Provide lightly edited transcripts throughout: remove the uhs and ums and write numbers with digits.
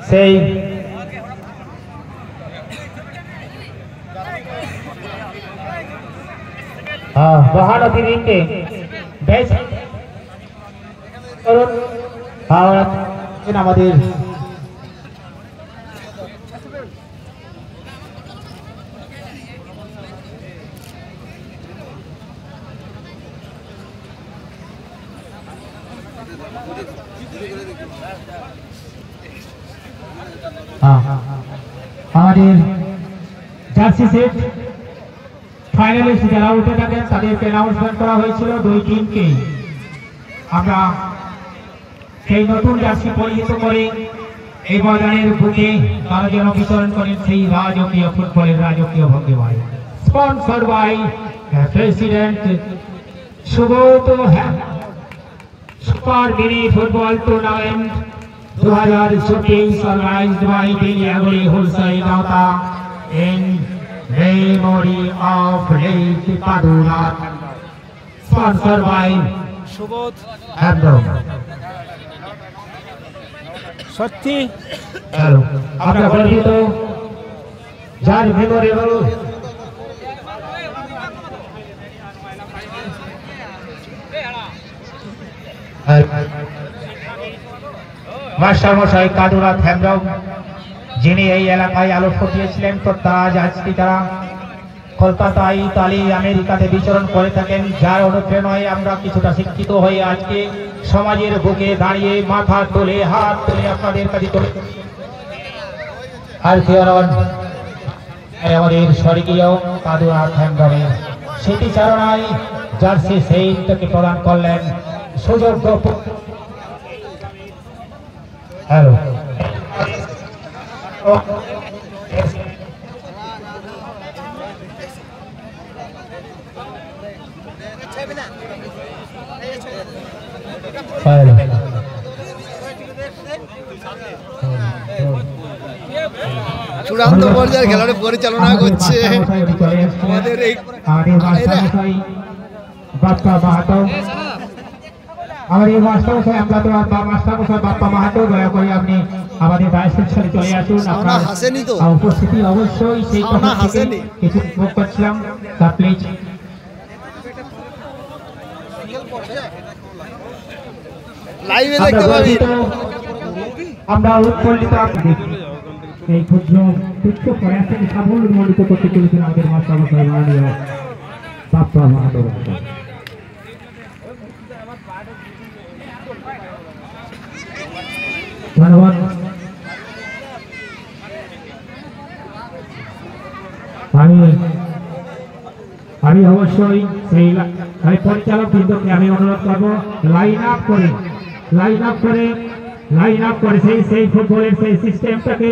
সেই মহানদী রিংকে বেশ করুন আমাদের আমাদের জার্সি সেট ফাইনালিস্ট যারা উঠে থাকেন তাদেরকে অ্যানাউন্সমেন্ট করা হয়েছিল দুই টিমকে আমরা সেই নতুন জার্সি পরিহিত করে এই ময়দানের বুকে তারা যেন বিতরণ করেন সেই রাজকীয় ফুটবলের রাজকীয় ভঙ্গিমায়। Sponsor by president Subodh super mini football tournament 2014 organized by Delhi Agri Wholesale Data in memory of late Padura. Sponsored by Subodh Abdul. সত্যি Hello. আমরা গর্বিত যার মেমোরেবল মাস্টার মশাই কাদুরা হেমব্রম যিনি এই এলাকায় আলো ফুটিয়েছিলেন তো আজকে তারা কলকাতা ইতালি আমেরিকাতে বিচরণ করে থাকেন যার অনুপ্রেরণায় আমরা কিছুটা শিক্ষিত হয়ে আজকে সমাজের বুকে দাঁড়িয়ে মাথা তুলে হাত তুলে আপনাদের কাছে তুলে আর আমাদের স্বর্গীয় কাদুরা হেমব্রমের স্মৃতিচারণায় জার্সি সেইটাকে প্রদান করলেন সুযোগ্য হ্যালো চূড়ান্ত পর্যায়ের খেলাটা পরিচালনা করছে আমাদের এই বাপ্পা মাহাতো আমাদের মাস্টারমশাই আমরা তো মাস্টারমশাই বাপ্পা মাহাতো দয়া করে আপনি আমাদের বাইসের সাথে চলে আসুন। আপনার উপস্থিতি অবশ্যই সেই কথা থেকে কিছু উপভোগ করছিলাম তা প্লিজ লাইভে দেখতে পাবি। আমরা উৎফুল্লিত এই ক্ষুদ্র তুচ্ছ প্রয়াসকে সাফল্যমণ্ডিত করতে চলেছেন আমাদের মাস্টারমশাই মাননীয় বাপ্পা মাহাতো। ধন্যবাদ। আমি অবশ্যই সেই পরিচালক বৃন্দকে আমি অনুরোধ করবো লাইন আপ করে সেই ফুটবলের সেই সিস্টেমটাকে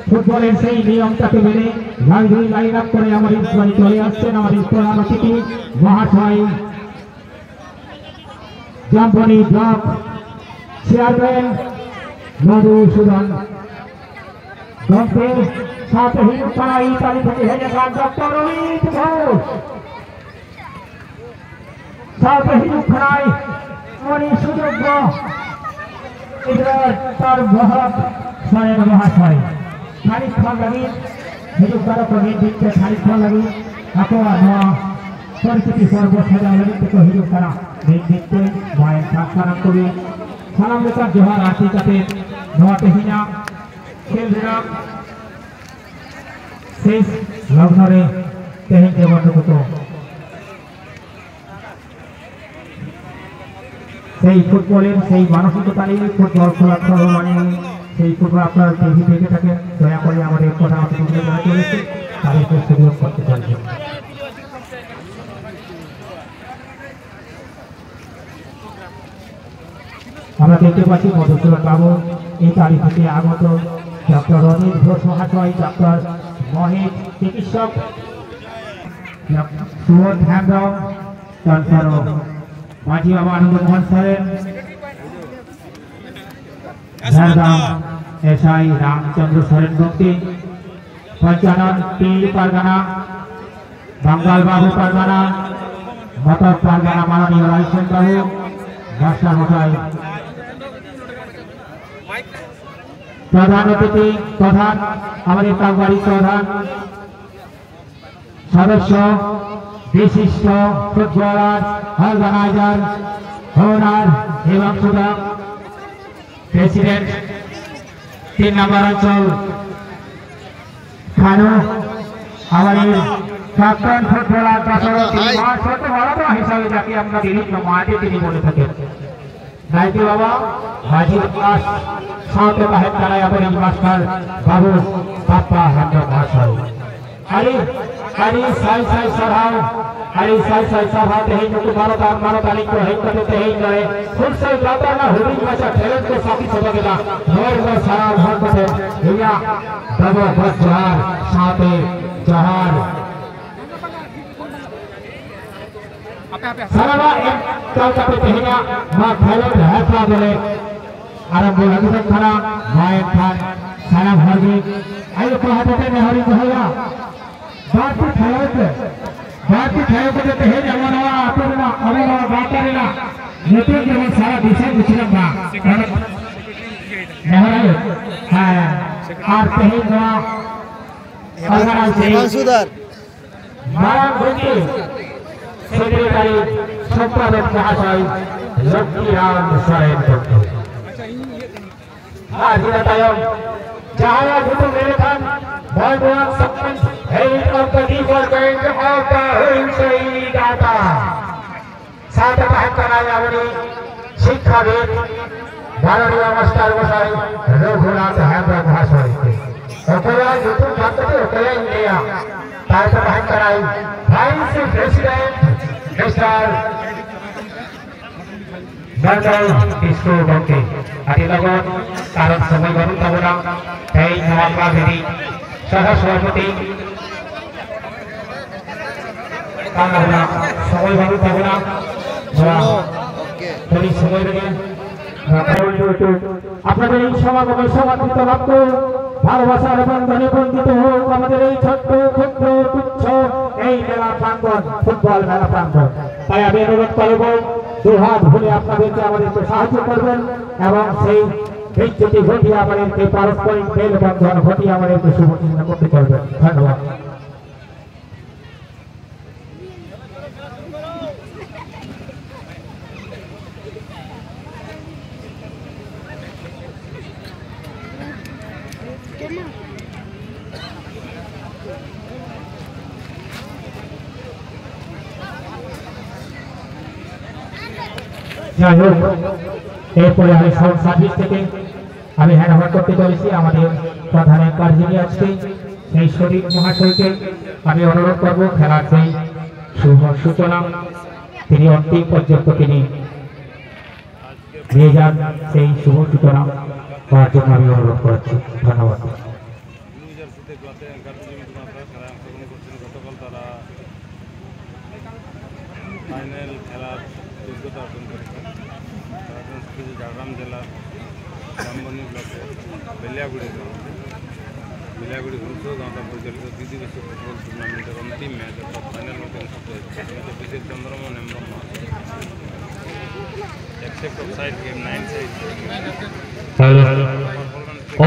ফুটবলের সেই নিয়মটাকে মেনে লাইন আপ করে আমাদের চলে আসছেন আমাদের প্রধান অতিথি মহাশয় জামবনি ব্লক চেয়ারম্যান মধুসূদন গম্ভীর সাথে হিন্দুস্তান ইতালি থেকে হেরে যান ডক্টর রোহিত ঘোষ সাথে হিন্দুস্তান মনি সুযোগ্য তার মহৎ স্বয়ং মহাশয় খানিক্ষণ লাগি হিন্দুস্তান প্রবীণ দিচ্ছে খানিক্ষণ লাগি আপনার নয়া পরিস্থিতি সর্বসাধারণ থেকে হিন্দুস্তান দেখতে মায়ের সাক্ষাৎ করে সালাম লেখার জোহার আশি কাতে নোয়াতে হিনা খেলরা শেষ লগ্নরে তেহেন দেবন্নগত সেই ফুটবলের সেই মানসিকতা নিয়ে ফুটবল খেলার মানে সেই ফুটবল আপনারা টিভি দেখে থাকেন দয়া করে আমাদের কথা আপনাদের জানা চলেছে তাদেরকে সুযোগ করতে পারবেন। আমরা দেখতে পাচ্ছি মধুসূদন বাবু ইতালি থেকে আগত ডক্টর রনিত ঘোষ মহাশয় ডক্টর মহেশ চিকিৎসক সুবোধ হেমব্রম তারপর মাঝি বাবা আনন্দমোহন স্যারের ঝাড়গ্রাম এসআই রামচন্দ্র সরেন মুক্তি পঞ্চানন পীর পারগানা বাঙ্গাল বাবু পারগানা মটর পারগানা মাননীয় রায়সেন বাবু মাস্টার মশাই প্রধান অতিথি প্রধান আমাদের কাউবাড়ি প্রধান সদস্য বিশিষ্ট ফুটবলার অর্গানাইজার ওনার এবং সুধা প্রেসিডেন্ট 3 নম্বর অঞ্চল খানু আমাদের প্রাক্তন ফুটবলার ছোট বড় হিসাবে যাকে আমরা বিভিন্ন মাঠে তিনি বলে থাকেন নাইটি বাবা মাঝি দাস সাথে বাহের তারাই আমাদের মাস্টার বাবু বাপ্পা হেন্দ্র মহাশয় আরে সাই সভাও আরে সাই সভা তেহি তো মারো তারিখ को है तो तेही करे खुद से जाता ना हुई भाषा खेलन को साथी सभा के नोर में सारा भर से भैया दबो बजार साथे जहार सारा एक काल का तेहिया मां खेलन हैफा बोले आरंभ लगे खाना माय खान सारा भर गई आयो कहते ने हरि भैया बात खेलते देते हैं जवान आतोना अरेना बातारेना नेते के सारा दिशा दिखलम ना नहराय हां और कहीं ना अगर से सुधार मारा गुंडी सेक्रेटरी सप्ताह महाशय लक्ष्मी राम सरेन को आज बतायो जहां गुटो मेरे खान भगवान सपन हेड ऑफ द लीगर बैंक ऑफ द हिलसई डाटा साथ में कराया बड़ी शिक्षाविद माननीय मास्टर मशाई रघुनाथ हेंद्र महाशय ओकरा गुटो जाते ओकरा इंडिया तार से बाहर कराई vice president mister Bandai Disco Bangke Adi Lagon Karan Samai Baru Tabura Hei Nawaka Bini Saha Swapati Kangarna Samai Baru Tabura Dari Samai Bini আপনাদের এই সমাগমে সমাদৃত রক্ত ভালোবাসার বন্ধনে বন্ধিত হোক আমাদের এই ছোট্ট ক্ষুদ্র তুচ্ছ এই মেলা প্রাঙ্গণ ফুটবল মেলা প্রাঙ্গণ তাই আমি অনুরোধ করব দুহাত ভুলে আপনাদেরকে আমাদেরকে সাহায্য করবেন এবং সেই বিচ্যুতি ঘটিয়ে আমাদেরকে পারস্পরিক মেলবন্ধন ঘটিয়ে আমাদেরকে শুভচিন্তা করতে করবেন ধন্যবাদ যাই হোক এরপরে আমি সাউন্ড সার্ভিস থেকে আমি হ্যান্ডওভার করতে চলেছি আমাদের প্রধান অ্যাঙ্কার যিনি আজকে সেই শরীর মহাশয়কে আমি অনুরোধ করবো খেলার সেই শুভ সূচনা তিনি অন্তিম পর্যন্ত তিনি নিয়ে যান সেই শুভ সূচনা করার জন্য আমি অনুরোধ করছি ধন্যবাদ ফাইনাল খেলার যোগ্যতা অর্জন করেছেন ঝাড়গ্রাম জেলার রামবনি ব্লকের বেলিয়াগুড়ি ঘোষ গাঁওটা পরিচালিত দ্বিদিবসীয় ফুটবল টুর্নামেন্টের অন্তিম ম্যাচ অর্থাৎ ফাইনাল ম্যাচ অনুষ্ঠিত হয়েছে ম্যাচে বিশেষ চন্দ্রমোহন এমরম except offside game 9 side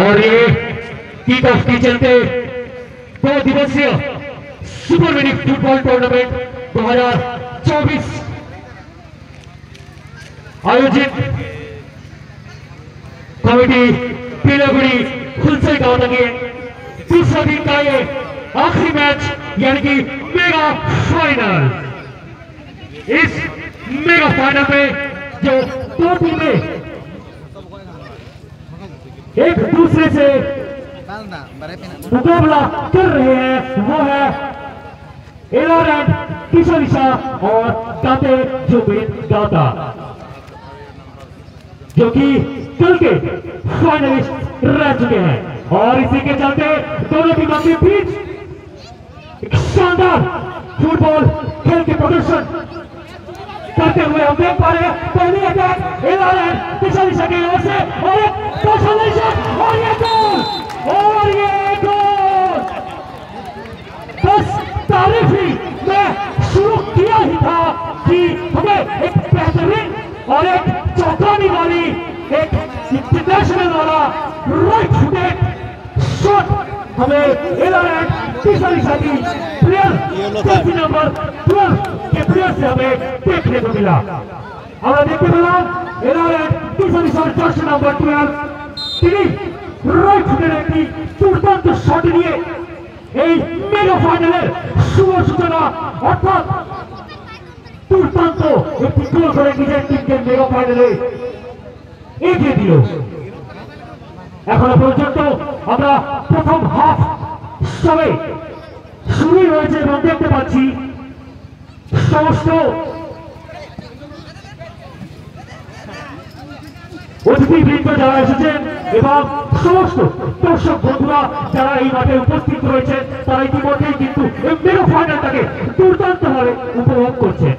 और ये किक ऑफ के चलते 2 दिवसीय सुपर मिनी फुटबॉल टूर्नामेंट 2024 आयोजित कमेटी पीलागुड़ी खुलसे गांव लगे दूसरा दिन का ये आखिरी मैच यानी कि मेगा फाइनल इस मेगा फाइनल में जो दो टीमें एक दूसरे से मुकाबला कर रहे हैं वो है एलारेंट किशोरिशा और दाते जुबिन दाता जो कि कल के फाइनलिस्ट रह चुके हैं और इसी के चलते दोनों टीमों के बीच एक शानदार फुटबॉल खेल के प्रदर्शन करते हुए हम देख पा रहे हैं पहली अटैक एलारेंट किशोरिशा की ओर से और एक और ये गोल बस तारीफ ही मैं शुरू किया ही था कि हमें एक बेहतरीन और एक चौंकाने वाली एक इंटरनेशनल वाला राइट फुटेड शॉट हमें एलारेट तीसरा की प्लेयर जर्सी नंबर 12 के प्लेयर से हमें देखने को मिला। আমরা দেখতে পেলাম এলারেট तीसरा जर्सी नंबर 12 তিনি রাইট ফুটের একটি দুর্দান্ত শট নিয়ে এই মেগা ফাইনালের শুভ সূচনা অর্থাৎ দুর্দান্ত একটি গোল করে নিজের টিমকে মেগা ফাইনালে এগিয়ে দিল। এখনো পর্যন্ত আমরা প্রথম হাফ সবে শুরুই হয়েছে এবং দেখতে পাচ্ছি সমস্ত অতিথিবৃন্দ যারা এসেছেন এবং সমস্ত দর্শক বন্ধুরা যারা এই মাঠে উপস্থিত রয়েছেন তারা ইতিমধ্যেই কিন্তু এই মেগা ফাইনালটাকে দুর্দান্ত ভাবে উপভোগ করছেন।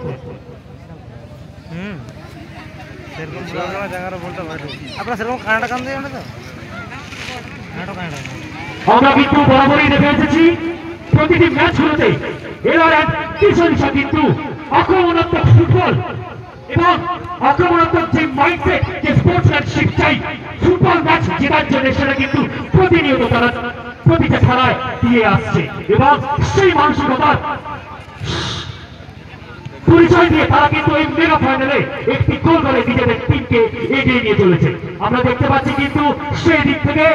আমরা কিন্তু বরাবরই দেখে এসেছি প্রতিটি ম্যাচগুলোতে এলারেট তিসরিসা কিন্তু আক্রমণাত্মক ফুটবল এবং আক্রমণাত্মক যে মাইন্ডসেট যে স্পোর্টসম্যানশিপ চাই ফুটবল ম্যাচ জেতার জন্য সেটা কিন্তু প্রতিনিয়ত তারা প্রতিটা খেলায় দিয়ে আসছে এবং সেই মানসিকতার পরিচয় দিয়ে তারা কিন্তু এই মেগা ফাইনালে একটি গোল করে নিজেদের টিমকে এগিয়ে নিয়ে চলেছে। আমরা দেখতে পাচ্ছি কিন্তু সেই দিক থেকে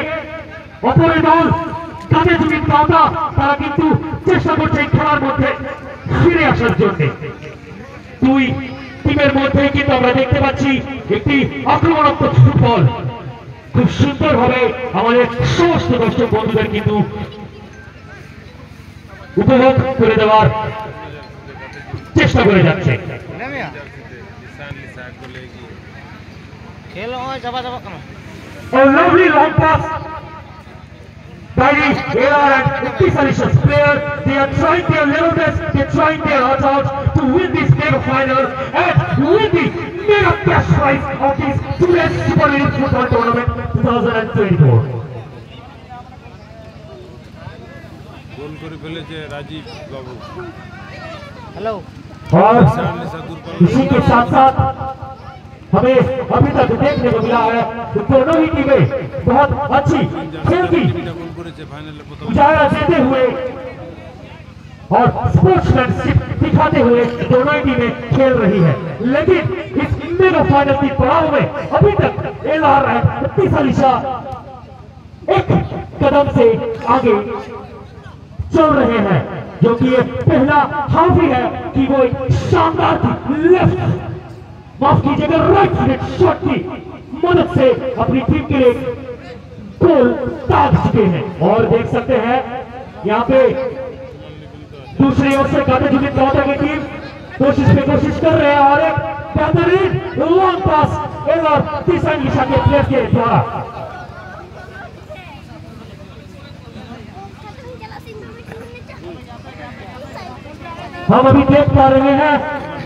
অপরের দল তাদের জমি পাওয়া তারা কিন্তু চেষ্টা করছে এই খেলার মধ্যে ফিরে আসার জন্য। দুই টিমের মধ্যে কিন্তু আমরা দেখতে পাচ্ছি একটি আক্রমণাত্মক ফুটবল খুব সুন্দরভাবে আমাদের সমস্ত দর্শক বন্ধুদের কিন্তু উপভোগ করে দেওয়ার চেষ্টা করে যাচ্ছে। A lovely long pass by the Elara Tisalisha's player. They are trying their level best, they are trying their hearts out to win this mega final and win the mega cash prize of this today's Super League Football Tournament 2024. গোল করে ফেলেছে রাজীব বাবু। Hello और इसी के साथ साथ हमें अभी तक देखने को मिला है कि दोनों ही टीमें बहुत अच्छी खेल की उजागर देते हुए और स्पोर्ट्समैनशिप दिखाते हुए दोनों ही टीमें खेल रही है। लेकिन इस मेगा फाइनल की पड़ाव में अभी तक एलारेट तीसरा एक कदम से आगे चल रहे हैं, जो कि ये पहला हाफ ही है कि वो एक शानदार लेफ्ट माफ कीजिएगा राइट फुट शॉट की मदद से अपनी टीम के लिए गोल दाग चुके हैं। और देख सकते हैं यहाँ पे दूसरी ओर से काटे जुबिन दौता की टीम कोशिश कर रहे हैं और एक बेहतरीन लॉन्ग पास एलर तीसरा के प्लेयर के द्वारा हम अभी देख पा रहे हैं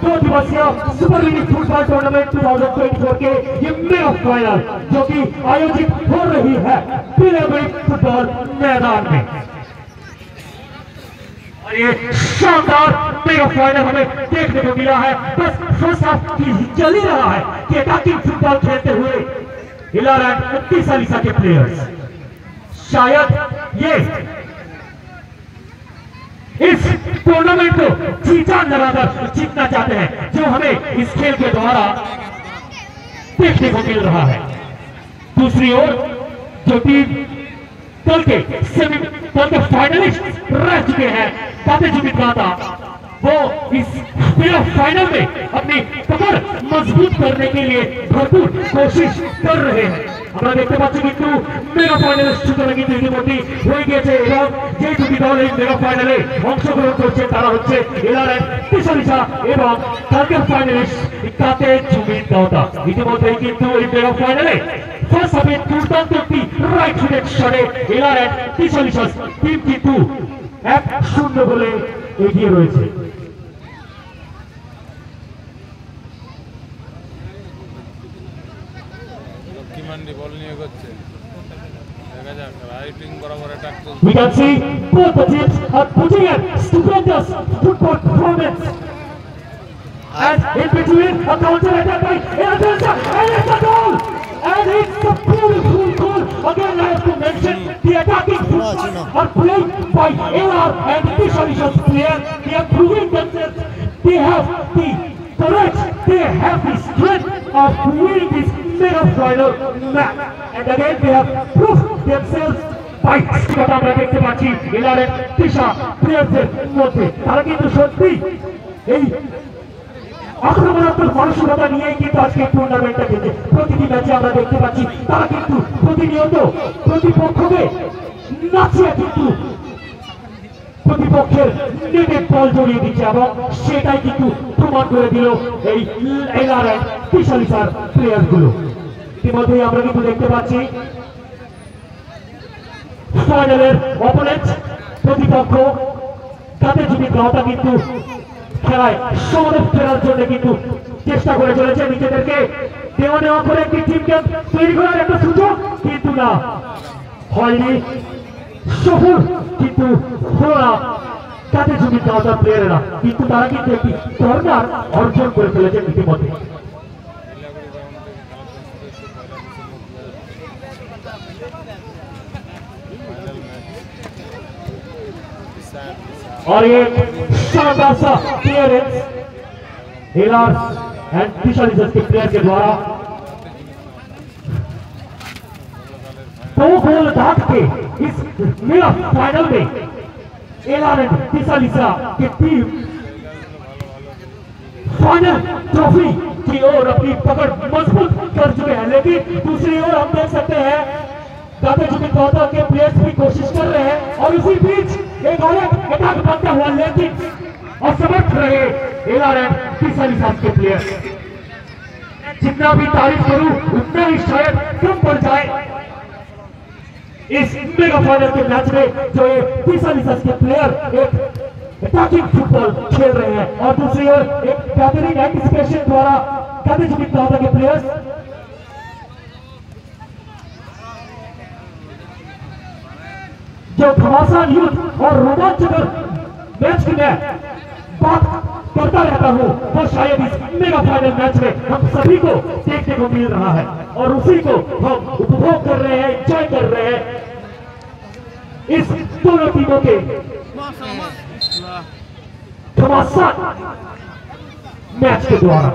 2 दिवसीय सुपर लीग फुटबॉल टूर्नामेंट 2024 के ये मेगा फाइनल जो कि आयोजित हो रही है पीलेगढ़ फुटबॉल मैदान में। और ये शानदार मेगा फाइनल हमें देखने को मिला है। बस फर्स्ट हाफ की चल ही रहा है कि अटैकिंग फुटबॉल खेलते हुए एलारेट तीसरा के प्लेयर्स शायद ये इस टूर्नामेंट को जीता लगाकर जीतना चाहते हैं, जो हमें इस खेल के द्वारा देखने को मिल रहा है। दूसरी ओर जो टीम कल के फाइनलिस्ट रह चुके हैं काते जुबिन दाता, वो इस फाइनल में अपनी पकड़ मजबूत करने के लिए भरपूर कोशिश कर रहे हैं। আমরা দেখতে পাচ্ছি কিন্তু মেগা ফাইনালের সূচনা কিন্তু ইতিমধ্যেই হয়ে গিয়েছে এবং যে দুটি দল এই মেগা ফাইনালে অংশগ্রহণ করছে তারা হচ্ছে এলারেট তিসরিসা এবং কালকের ফাইনালিস্ট কাতে জুবিন দাওতা। ইতিমধ্যেই কিন্তু এই মেগা ফাইনালে ফার্স্ট হাফে দুর্দান্ত একটি রাইট ফুটেড শটে এলারেট তিসরিসা টিম কিন্তু 1-0 গোলে এগিয়ে রয়েছে। We can see both the teams are putting in stupendous football performance And in between, a counter attack by Ederson, and it's a goal! And it's a beautiful goal. Again, I have to mention the attacking football are played by AR and Tishalish's player. They are proving themselves. They have the courage, they have the strength of winning this mega final match. And again, they have proved themselves by কথা আমরা দেখতে পাচ্ছি এলারের তিশা প্লেয়ারদের মধ্যে তারা কিন্তু সত্যি এই আক্রমণাত্মক মানসিকতা নিয়েই কিন্তু আজকে টুর্নামেন্টটা খেলছে। প্রতিটি ম্যাচে আমরা দেখতে পাচ্ছি তারা কিন্তু প্রতিনিয়ত প্রতিপক্ষকে নাচিয়ে কিন্তু প্রতিপক্ষের নেটে বল জড়িয়ে দিচ্ছে এবং সেটাই কিন্তু প্রমাণ করে দিল এই এলআরএন তিশালিসার প্লেয়ারগুলো। ইতিমধ্যেই আমরা কিন্তু দেখতে পাচ্ছি ফাইনালের অপোনেন্ট প্রতিপক্ষ তাদের যদি গাওটা কিন্তু খেলায় সমাধান ফেরার জন্য কিন্তু চেষ্টা করে চলেছে নিজেদেরকে দেওয়া নেওয়া করে একটি টিমকে তৈরি করার একটা সুযোগ, কিন্তু না হয়নি সফল, কিন্তু হলো না তাদের যদি গাওটা প্লেয়ারেরা, কিন্তু তারা কিন্তু একটি কর্নার অর্জন করে ফেলেছে ইতিমধ্যে। और ये शानदार सा क्लियरेंस एलआर एंड तिशालिसा के प्लेयर के द्वारा दो गोल दाग के इस मेगा फाइनल में एलआर एंड तिशालिसा की टीम फाइनल ट्रॉफी की ओर अपनी पकड़ मजबूत कर चुके हैं। लेकिन दूसरी ओर हम देख सकते हैं दादा के प्लेयर्स भी कोशिश कर रहे हैं और इसी बीच एक और अटैक बनता हुआ लेकिन असमर्थ रहे एलआरएन तिशालिसा के प्लेयर। जितना भी तारीफ करूं उतना ही शायद कम पड़ जाए इस मेगा फाइनल के मैच में जो ये तिशालिसा के प्लेयर एक अटैकिंग फुटबॉल खेल रहे हैं और दूसरी ओर एक बेहतरीन एंटिसिपेशन द्वारा दादा के प्लेयर्स जो घमासान युद्ध और रोमांचकर मैच की मैं बात करता रहता हूं वो शायद इस मेगा फाइनल मैच में हम सभी को देखने को मिल रहा है और उसी को हम उपभोग कर रहे हैं, एंजॉय कर रहे हैं इस दोनों टीमों के घमासान मैच के द्वारा।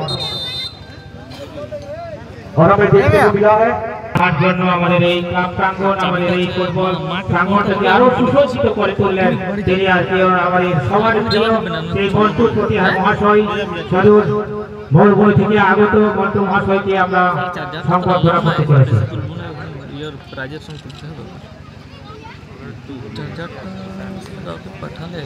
और हमें देखने को मिला है তার জন্য আমাদের এই ক্লাব প্রাঙ্গণ, আমাদের এই ফুটবল প্রাঙ্গণটাকে আরো সুসজ্জিত করে তুললেন তিনি আর কি আমাদের সবার প্রিয় সেই মন্টুর প্রতি মহাশয় সদর ভোরবই থেকে আগত মন্টু মহাশয়কে আমরা সংবাদ ধরা করতে চলেছি। পাঠালে